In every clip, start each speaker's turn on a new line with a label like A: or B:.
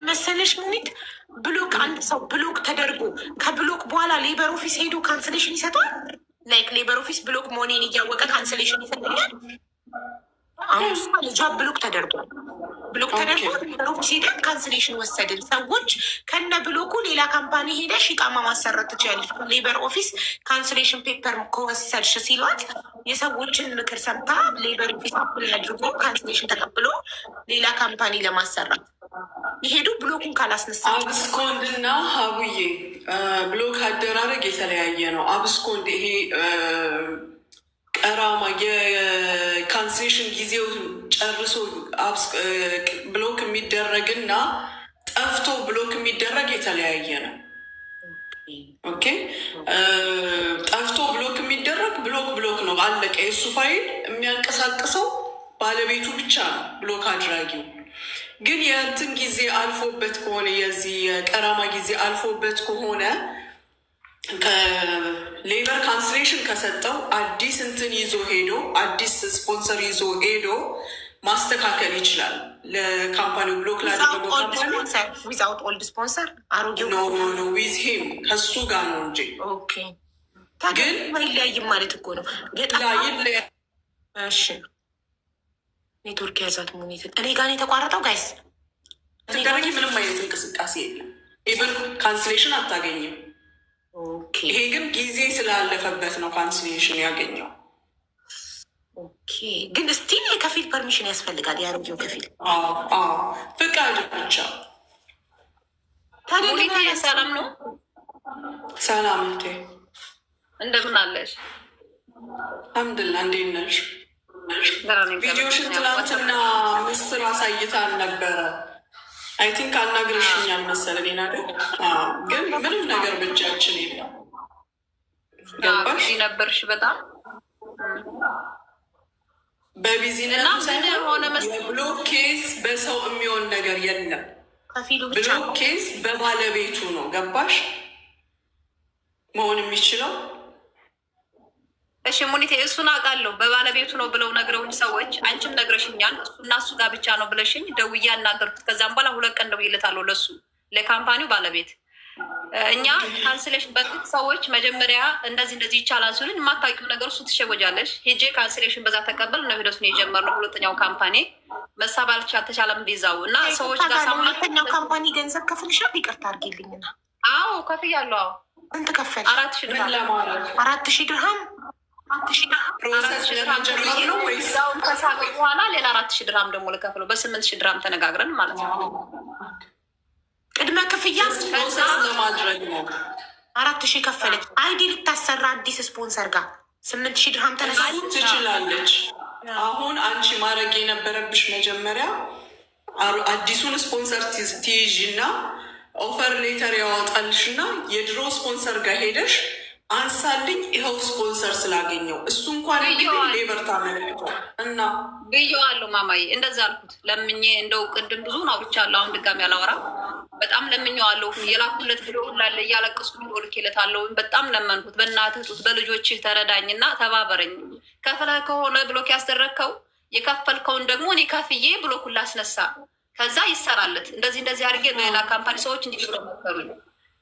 A: መሰለሽ ሙኒት ብሎክ አንድ ሰው ብሎክ ተደርጎ ከብሎክ በኋላ ሌበር ኦፊስ ሄዶ ካንስሌሽን ይሰጣል። ላይክ ሌበር ኦፊስ ብሎክ መሆኔን እያወቀ ካንስሌሽን ይሰጠኛል። አሁን እሷ ልጇ ብሎክ ተደርጓል። ብሎክ ተደርጎ ሌበር ኦፊስ ሄደን ካንስሌሽን ወሰድን። ሰዎች ከነ ብሎኩ ሌላ ካምፓኒ ሄደሽ ኢቃማ ማሰራት ትችላለች። ሌበር ኦፊስ ካንስሌሽን ፔፐር ከወሰድሽ ሲሏት የሰዎችን ምክር ሰምታ ሌበር ኦፊስ አፕላይ አድርጎ ካንስሌሽን ተቀብሎ ሌላ ካምፓኒ ለማሰራት ይሄዱ ብሎኩን ካላስነሳ
B: አብስኮንድና ሀቡዬ ብሎክ አደራረግ የተለያየ ነው። አብስኮንድ ይሄ ቀራማ የካንስሌሽን ጊዜው ጨርሶ ብሎክ የሚደረግና ጠፍቶ ብሎክ የሚደረግ የተለያየ ነው። ኦኬ ጠፍቶ ብሎክ የሚደረግ ብሎክ ነው፣ አለቀ። የእሱ ፋይል የሚያንቀሳቅሰው ባለቤቱ ብቻ ነው፣ ብሎክ አድራጊው። ግን የእንትን ጊዜ አልፎበት ከሆነ የዚህ የቀራማ ጊዜ አልፎበት ከሆነ ከሌበር ካንስሌሽን ከሰጠው አዲስ እንትን ይዞ ሄዶ አዲስ ስፖንሰር ይዞ ሄዶ ማስተካከል ይችላል። ለካምፓኒው ብሎክ ላደረገው
A: ዊዛውት ኦልድ ስፖንሰር አሮጌው
B: ኖ ዊዝ ሂም ከሱ ጋር ነው እንጂ
A: ግን ይለያይም ማለት እኮ ነው። እሺ ኔትወርክ ያዛት ሙኒት እኔ ጋር የተቋረጠው ጋይስ
B: ተደረጊ ምንም አይነት እንቅስቃሴ የለም። ኢቨን ካንስሌሽን አታገኝም። ይሄ ግን ጊዜ ስላለፈበት ነው ካንስሌሽን ያገኘው።
A: ግን ስቲል የከፊል ፐርሚሽን ያስፈልጋል። ያሮጌው ከፊል
B: ፍቃድ ብቻ።
C: ታዲያ ሰላም ነው?
B: ሰላም እንዴ፣
C: እንደምን አለሽ?
B: አልሐምዱሊላህ። እንዴት ነሽ? ቪዲዮሽን ትናንትና ምስር አሳይታን ነበረ። አይ ቲንክ አናግረሽኛል መሰለኝ አይደል? ግን ምንም ነገር ብቻችን የለም። ገባሽ?
C: ነበርሽ በጣም
B: በቢዚነስ የብሎክ ኬዝ በሰው የሚሆን ነገር የለም። ብሎክ ኬዝ በባለቤቱ ነው። ገባሽ? መሆን የሚችለው
C: እሺ ሙኒቴ፣ እሱን አውቃለሁ። በባለቤቱ ነው ብለው ነግረውኝ ሰዎች፣ አንቺም ነግረሽኛል። እና እሱ ጋር ብቻ ነው ብለሽኝ ደውዬ አናገርኩት። ከዛም በኋላ 2 ቀን ደውዬለታለሁ ለሱ ለካምፓኒው ባለቤት። እኛ ካንስሌሽን በፊት ሰዎች መጀመሪያ እንደዚህ ይቻላል ሲሉኝ የማታውቂው ነገር እሱ ትሸወጃለሽ። ሄጄ ካንስሌሽን በዛ ተቀበል ነው ሂደቱን የጀመርነው። ሁለተኛው ካምፓኒ መሳብ አልተቻለም ቢዛው እና ሰዎች ጋር
A: ሁለተኛው ካምፓኒ ገንዘብ ከፍልሻል? ይቅርታ አድርጌልኝና።
C: አዎ ከፍያለሁ።
A: ስንት ከፈል?
C: 4,000 ድርሃም።
A: 4,000 ድርሃም
C: ከሳበ በኋላ ሌላ 4,000 ድርሃም ደግሞ ልከፍለው በ8,000 ድርሃም ተነጋግረን ማለት ነው።
A: ቅድመ ክፍያ
B: ለማድረግ ነው።
A: 4,000 ከፈለች። አይዲ ልታሰራ አዲስ ስፖንሰር ጋር 8,000 ድርሃም ተነጋግረን
B: ትችላለች። አሁን አንቺ ማድረግ የነበረብሽ መጀመሪያ አዲሱን ስፖንሰር ትይዥ እና ኦፈር ሌተር ያወጣልሽና የድሮ ስፖንሰር ጋር ሄደሽ አንሳልኝ ይኸው ስፖንሰር ስላገኘው እሱ እንኳን ሌበር ታመለክቷል እና
C: ብዬዋለሁ። ማማዬ እንደዛ አልኩት። ለምኜ እንደው ቅድም ብዙ ነው ብቻለሁ። አሁን ድጋሚ አላወራ። በጣም ለምኜዋለሁ። የላኩለት ብሎ ላለ እያለቀስኩ ልኬለታለሁ። በጣም ለመንኩት። በእናትህ ጡት በልጆችህ ተረዳኝና ተባበረኝ። ከፍለህ ከሆነ ብሎክ ያስደረግከው የከፈልከውን ደግሞ እኔ ከፍዬ ብሎኩን ላስነሳ፣ ከዛ ይሰራለት እንደዚህ አድርጌ ሌላ ካምፓኒ ሰዎች እንዲህ ብሎ መከሩኝ።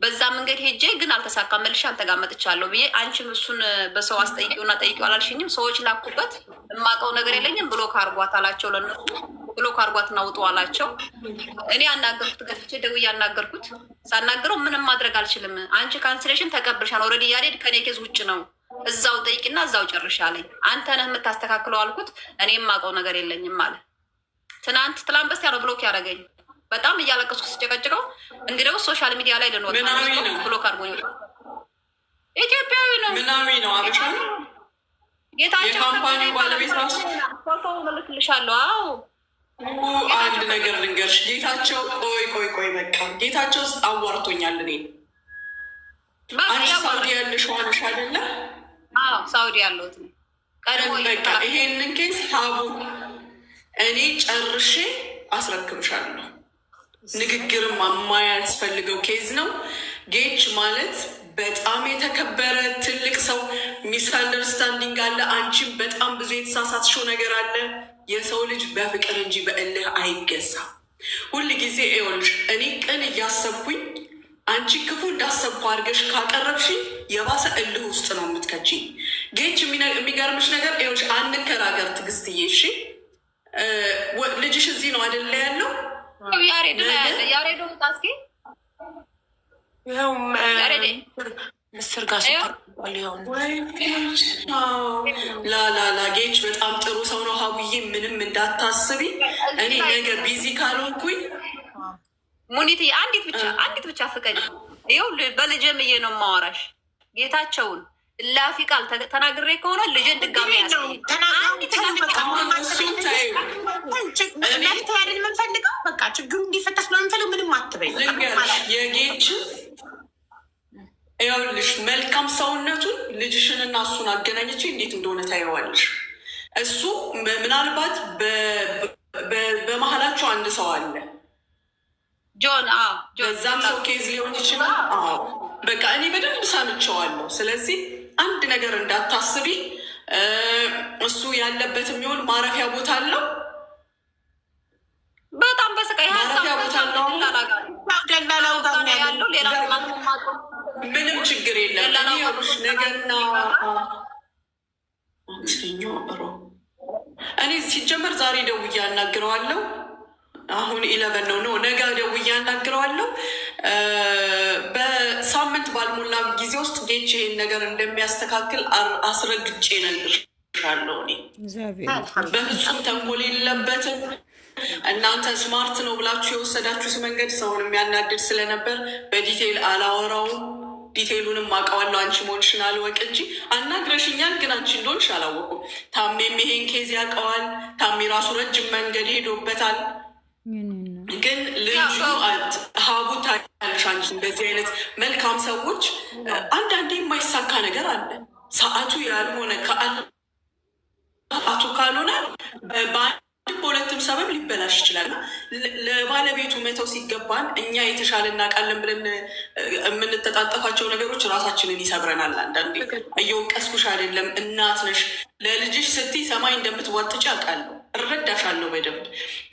C: በዛ መንገድ ሄጄ ግን አልተሳካም። መልሼ አንተ ጋር መጥቻለሁ ብዬ አንቺም እሱን በሰው አስጠይቂውና ጠይቂው አላልሽኝም? ሰዎች ላኩበት። የማውቀው ነገር የለኝም። ብሎክ አርጓት አላቸው። ለነሱ ብሎክ አርጓትና ውጡ አላቸው። እኔ አናገርኩት፣ ገፍቼ ደውዬ አናገርኩት። ሳናገረው ምንም ማድረግ አልችልም፣ አንቺ ካንስሌሽን ተቀብልሻል፣ ኦልሬዲ ያሬድ ከኔ ኬዝ ውጭ ነው፣ እዛው ጠይቂና እዛው ጨርሻ አለኝ። አንተ ነህ የምታስተካክለው አልኩት። እኔ የማውቀው ነገር የለኝም አለ። ትናንት በስቲያ ነው ብሎክ ያደረገኝ። በጣም እያለቀስኩ ስጨቀጭቀው እንግዲህ ሶሻል ሚዲያ ላይ ልንወጣ ብሎክ አድርጎ ኢትዮጵያዊ ነው
B: ምናምን ነው አበሻ ነው
C: ጌታቸው
B: የካምፓኒው ባለቤት ራሱ
C: ፎቶ እልክልሻለሁ። አዎ
B: አንድ ነገር ልንገርሽ፣ ጌታቸው ቆይ በቃ ጌታቸው አዋርቶኛል። እኔ አንቺ ሳውዲ ያለሽ ዋልሽ አይደለ?
C: አዎ ሳውዲ ያለሁት ቀድሞ
B: በቃ ይሄንን ኬስ ሀቡ እኔ ጨርሼ አስረክብሻለሁ። ንግግርም የማያስፈልገው ኬዝ ነው። ጌች ማለት በጣም የተከበረ ትልቅ ሰው፣ ሚስ አንደርስታንዲንግ አለ። አንቺም በጣም ብዙ የተሳሳትሽው ነገር አለ። የሰው ልጅ በፍቅር እንጂ በእልህ አይገዛም። ሁል ጊዜ ይኸውልሽ እኔ ቅን እያሰብኩኝ አንቺ ክፉ እንዳሰብኩ አድርገሽ ካቀረብሽኝ የባሰ እልህ ውስጥ ነው የምትከችኝ። ጌች የሚገርምሽ ነገር ይኸውልሽ፣ አንከራገር ትዕግስትዬ። እሺ ልጅሽ እዚህ ነው አይደለ ያለው?
C: ያሬድ ያሬዶ ታስኪ
A: ይኸው ምስር ጋር
B: ላላላ ጌች በጣም ጥሩ ሰው ነው ሀቡዬ፣ ምንም እንዳታስቢ። እኔ ነገ ቢዚ ካልሆንኩኝ
C: ሙኒት አንዲት ብቻ ፍቀድ። ይኸው በልጄምዬ ነው የማወራሽ። ጌታቸውን ላፊ ቃል ተናግሬ ከሆነ ልጄን ድጋሚ
A: የምንፈልገው በቃ ችግሩ እንዲፈታሽ ነው የምንፈልገው። ምንም አትበይ።
B: የጌች ይኸውልሽ መልካም ሰውነቱን ልጅሽንና እሱን አገናኘች እንዴት እንደሆነ ታየዋለሽ። እሱ ምናልባት በመሀላቸው አንድ ሰው አለ
C: ጆን
B: በዛም ሰው ኬዝ ሊሆን ይችላል። በቃ እኔ በደንብ ሳምቸዋለሁ። ስለዚህ አንድ ነገር እንዳታስቢ። እሱ ያለበት የሚሆን ማረፊያ ቦታ አለው።
C: በጣም በስቃይ
B: ማረፊያ ቦታ አለው።
A: ደላላው ጋር ያለው
C: ሌላ
B: ምንም ችግር የለም። ነገና እኔ ሲጀመር ዛሬ ደውዬ አናግረዋለሁ። አሁን 11 ነው። ነገ ደውዬ አናግረዋለሁ። በሳምንት ባልሞላ ጊዜ ውስጥ ጌች ይሄን ነገር እንደሚያስተካክል አስረግጬ እነግርሻለሁ። እኔ በፍጹም ተንኮል የለበትም። እናንተ ስማርት ነው ብላችሁ የወሰዳችሁት መንገድ ሰውን የሚያናድድ ስለነበር በዲቴይል አላወራውም። ዲቴይሉንም አውቀዋለሁ። አንቺ መሆንሽን አልወቅ እንጂ አናግረሽኛል፣ ግን አንቺ እንደሆንሽ አላወቁም። ታሜም ይሄን ኬዝ ያውቀዋል። ታሜ ራሱ ረጅም መንገድ ሄዶበታል። ግን ልጁ ሀቡ ታያለሽ አንቺ እንደዚህ አይነት መልካም ሰዎች አንዳንዴ የማይሳካ ነገር አለ። ሰዓቱ ያልሆነ ሰዓቱ ካልሆነ በሁለትም ሰበብ ሊበላሽ ይችላል። ለባለቤቱ መተው ሲገባን እኛ የተሻለ እናውቃለን ብለን የምንተጣጠፋቸው ነገሮች ራሳችንን ይሰብረናል። አንዳንዴ እየወቀስኩሽ አይደለም፣ እናት ነሽ። ለልጅሽ ስትይ ሰማይ እንደምትዋጥጭ አውቃለሁ፣ እረዳሻለሁ በደንብ።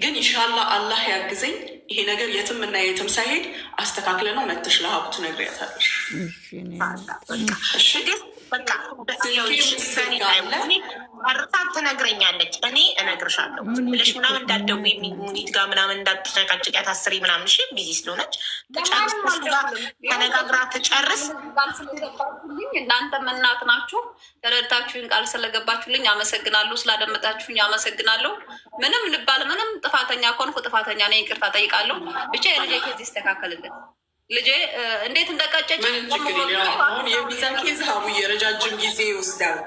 B: ግን ኢንሻላህ አላህ ያግዘኝ። ይሄ ነገር የትም እና የትም ሳይሄድ አስተካክለ ነው መተሽ ለሀቡ ትነግሪያታለሽ።
A: አርታት ትነግረኛለች፣ እኔ እነግርሻለሁ ብለሽ ምናምን እንዳትደውይ ሙኒት ጋር ምናምን እንዳትጨቃጭቂያት አስሬ ምናምን። እሺ ቢዚ ስለሆነች ተነጋግራ ትጨርስ።
C: እናንተም እናት ናችሁ፣ ተረድታችሁኝ ቃል ስለገባችሁልኝ አመሰግናለሁ። ስላደመጣችሁኝ አመሰግናለሁ። ምንም ልባል ምንም ጥፋተኛ ከሆንኩ ጥፋተኛ ነኝ፣ ይቅርታ ጠይቃለሁ። ብቻ የልጄ ኬዝ ይስተካከልልን። ልጄ እንዴት እንደቀጨች
B: አሁን የቪዛ ኬዝ ሀቡዬ ረጃጅም ጊዜ ይወስዳል።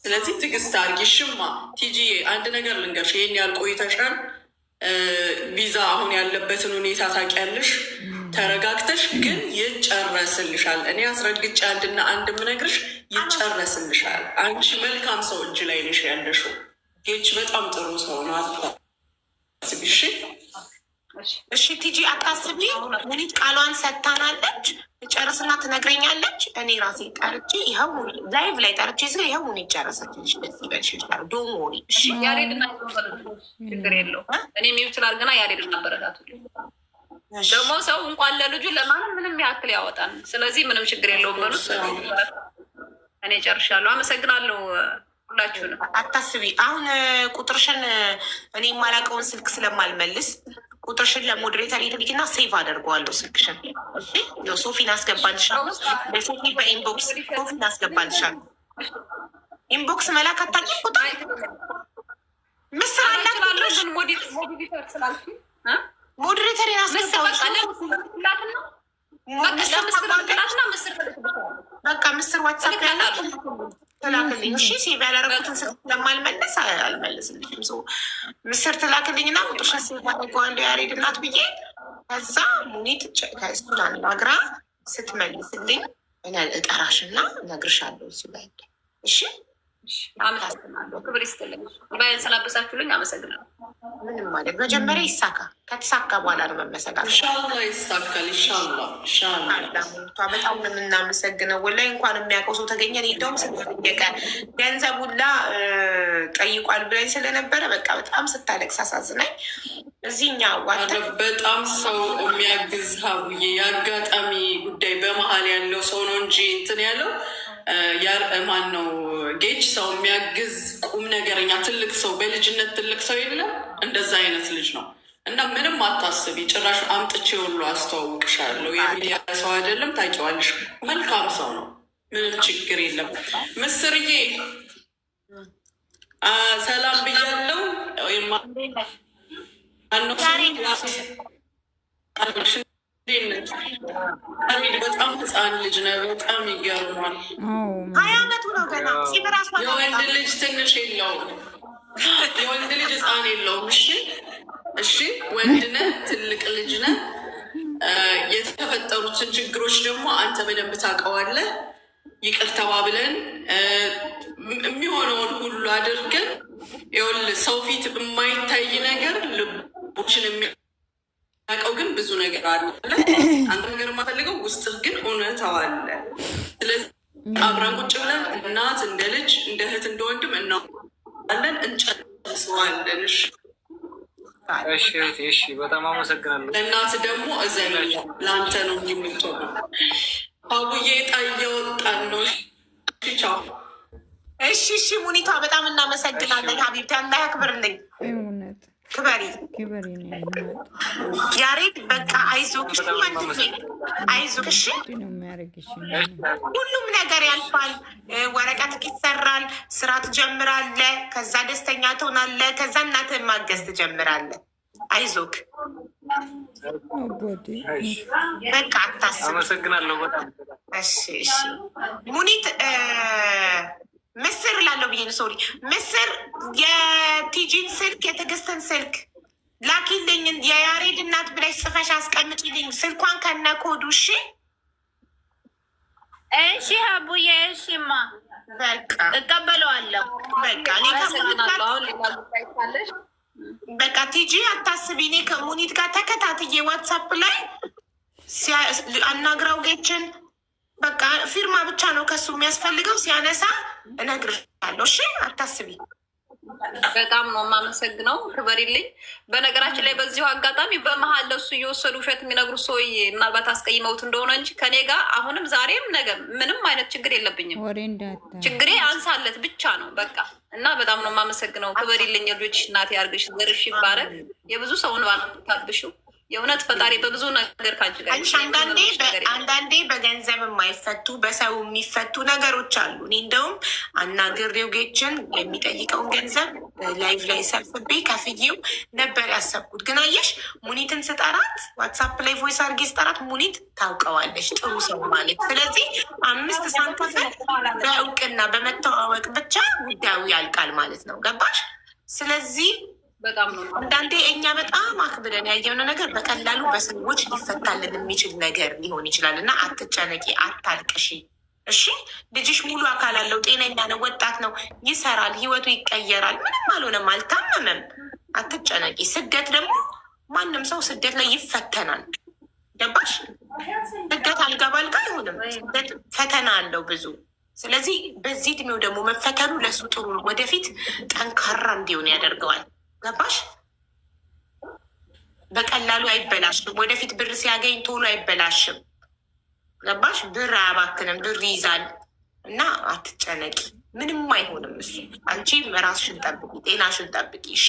B: ስለዚህ ትዕግስት አድርጊ። ሽማ ቲጂ አንድ ነገር ልንገርሽ፣ ይሄን ያህል ቆይተሻል። ቪዛ አሁን ያለበትን ሁኔታ ታውቂያለሽ። ተረጋግተሽ ግን ይጨረስልሻል። እኔ አስረግጬ አንድና አንድ የምነግርሽ ይጨረስልሻል። አንቺ መልካም ሰው እጅ ላይ ነሽ ያለሽው። ጌች በጣም ጥሩ ሰው ነው። አስቢሽ።
A: እሺ ቲጂ አታስቢ። ሙኒት ቃሏን ሰጥታናለች። ጨርስና ትነግረኛለች። እኔ ራሴ ጠርቼ ይኸው ላይቭ ላይ ጠርቼ ስ ይኸው ሙኒት ጨረሰችልሽ። በዚህ በልሽ ይችላል። ዶን ወሪ። እሺ
C: ያሬድና ችግር የለው። እኔ ይችላል ገና ያሬድ ነበረታቱ ደግሞ ሰው እንኳን ለልጁ ለማንም ምንም ያክል ያወጣል። ስለዚህ ምንም ችግር የለውም በሉት። እኔ ጨርሻለሁ። አመሰግናለሁ ሁላችሁንም።
A: አታስቢ። አሁን ቁጥርሽን እኔ የማላውቀውን ስልክ ስለማልመልስ ቁጥርሽን ለሞዴሬተር የትልኪና ሴቭ አደርገዋለሁ ስልክሽን። ሶፊን አስገባልሻለሁ። በሶፊ በኢንቦክስ ሶፊን አስገባልሻለሁ። ኢንቦክስ መላክ አታውቂም? ቁጥር ምስር አላት ሞዴሬተር በቃ ምስር ዋትሳፕ ያላት ትላክልኝ። እሺ ሴቭ ያላረጉትን ስልክ ስለማልመለስ አልመልስልሽም። ምስር ትላክልኝ እና ቁጥርሽን ሴቭ አድርገዋለሁ ያሬድ እናት ብዬ። ከዛ ሙኒት ከእሱን አናግራ ስትመልስልኝ እጠራሽና እነግርሻለሁ እሱ ላይ። እሺ
C: አመሰግናለሁ። ክብር ይስጥልኝ። ባይን ስላበሳችሁልኝ አመሰግናለሁ።
A: ምንም ማለት መጀመሪያ ይሳካ፣ ከተሳካ በኋላ ነው መመሰጋል።
B: ኢንሻላህ ይሳካል። ኢንሻላህ
A: በጣም ነው የምናመሰግነው። ወላሂ እንኳን የሚያውቀው ሰው ተገኘ። እንደውም ስጠየቀ ገንዘቡላ ጠይቋል ብላኝ ስለነበረ በቃ በጣም ስታለቅስ አሳዝናኝ። እዚህኛ ዋተ
B: በጣም ሰው የሚያግዝ ሀቡዬ የአጋጣሚ ጉዳይ በመሀል ያለው ሰው ነው እንጂ እንትን ያለው ማን ነው ጌች ሰው የሚያግዝ ቁም ነገረኛ ትልቅ ሰው በልጅነት ትልቅ ሰው የለም። እንደዛ አይነት ልጅ ነው እና ምንም አታስቢ። ጭራሽ አምጥቼ ሁሉ አስተዋውቅሻለሁ። የሚዲያ ሰው አይደለም፣ ታውቂዋለሽ። መልካም ሰው ነው። ምንም ችግር የለም። ምስርዬ ሰላም ብያለው። በጣም ህፃን ልጅ ነው። በጣም ይገርማል።
A: 20 ዓመቱ ነው ገና።
B: የወንድ ልጅ ትንሽ የለውም። የወንድ ልጅ ህፃን የለውም። እሺ ወንድ ነህ፣ ትልቅ ልጅ ነህ። የተፈጠሩትን ችግሮች ደግሞ አንተ በደንብ ታውቀዋለህ። ይቅር ተባብለን የሚሆነውን ሁሉ አድርገን ይኸውልህ፣ ሰው ፊት የማይታይ ነገር ልቦችን የሚያውቀው ግን ብዙ ነገር አለ። አንተ ነገር የማፈልገው ውስጥህ ግን እውነታው አለ። ስለዚህ አብረን ቁጭ ብለን እናት እንደ ልጅ እንደ እህት እንደ ወንድም እናለን፣ እንጨርሰዋለን።
D: እሺ፣ በጣም አመሰግናለሁ።
B: ለእናት ደግሞ እዘን፣ ለአንተ ነው እንጂ የምትሆነው። አቡዬ ዕጣ እያወጣን ነው። ቻው።
A: እሺ ሙኒቷ በጣም እናመሰግናለን። ሀቢብቲ አላህ ያክብርልኝ። ክበሪ ያሬድ። በቃ አይዞህ አይዞህ። ሁሉም ነገር ያልፋል። ወረቀት ይሰራል፣ ስራ ትጀምራለህ፣ ከዛ ደስተኛ ትሆናለህ፣ ከዛ እናትህን ማገዝ ትጀምራለህ። አይዞህ በቃ አታስብ።
D: አመሰግናለሁ በጣም።
A: እሺ ሙኒት ምስር ላለው ብዬ ነው። ሶሪ ምስር የቲጂን ስልክ የትዕግስትን ስልክ ላኪልኝ። የያሬድ እናት ብለሽ ጽፈሽ አስቀምጪልኝ ስልኳን ከነ ኮዱ።
E: እሺ ሀቡዬ። እሺማ
A: በቃ
E: እቀበለዋለሁ።
A: በቃ ቲጂ አታስቢ። እኔ ከሙኒት ጋር ተከታትዬ ዋትሳፕ ላይ አናግራው ጌችን በቃ ፊርማ ብቻ ነው ከሱ የሚያስፈልገው። ሲያነሳ እነግርሻለሁ። እሺ አታስቢ።
C: በጣም ነው የማመሰግነው። ክበሪልኝ። በነገራችን ላይ በዚሁ አጋጣሚ በመሀል ለሱ እየወሰዱ ውሸት የሚነግሩ ሰውዬ ምናልባት አስቀይመውት እንደሆነ እንጂ ከኔ ጋር አሁንም ዛሬም ነገር ምንም አይነት ችግር የለብኝም። ችግሬ አንሳለት ብቻ ነው በቃ። እና በጣም ነው የማመሰግነው። ክበሪልኝ። ልጆች እናቴ ያርግሽ፣ ዘርሽ ይባረክ። የብዙ ሰውን ባታብሹ የእውነት ፈጣሪ በብዙ ነገር ካንቺ ጋር።
A: አንዳንዴ በገንዘብ የማይፈቱ በሰው የሚፈቱ ነገሮች አሉ። እኔ እንደውም አናግሬው ጌችን የሚጠይቀውን ገንዘብ ላይቭ ላይ ሰብስቤ ከፍዬው ነበር ያሰብኩት። ግን አየሽ ሙኒትን ስጠራት ዋትሳፕ ላይ ቮይስ አድርጌ ስጠራት ሙኒት ታውቀዋለች፣ ጥሩ ሰው ማለት። ስለዚህ 5 ሳንቲም በእውቅና በመተዋወቅ ብቻ ጉዳዩ ያልቃል ማለት ነው። ገባሽ? ስለዚህ
C: በጣም ነው
A: አንዳንዴ እኛ በጣም አክብደን ያየነው ነገር በቀላሉ በሰዎች ሊፈታልን የሚችል ነገር ሊሆን ይችላል። እና አትጨነቂ፣ አታልቅሺ። እሺ ልጅሽ ሙሉ አካል አለው፣ ጤነኛ ነው፣ ወጣት ነው፣ ይሰራል፣ ህይወቱ ይቀየራል። ምንም አልሆነም፣ አልታመመም። አትጨነቂ። ስደት ደግሞ ማንም ሰው ስደት ላይ ይፈተናል። ገባሽ? ስደት አልጋ ባልጋ አይሆንም። ስደት ፈተና አለው ብዙ። ስለዚህ በዚህ እድሜው ደግሞ መፈተኑ ለሱ ጥሩ ነው። ወደፊት ጠንካራ እንዲሆን ያደርገዋል። ገባሽ? በቀላሉ አይበላሽም። ወደፊት ብር ሲያገኝ ቶሎ አይበላሽም። ገባሽ? ብር አያባክንም፣ ብር ይይዛል። እና አትጨነቂ፣ ምንም አይሆንም እሱ። አንቺ ራስሽን ጠብቂ፣ ጤናሽን ጠብቂ። እሺ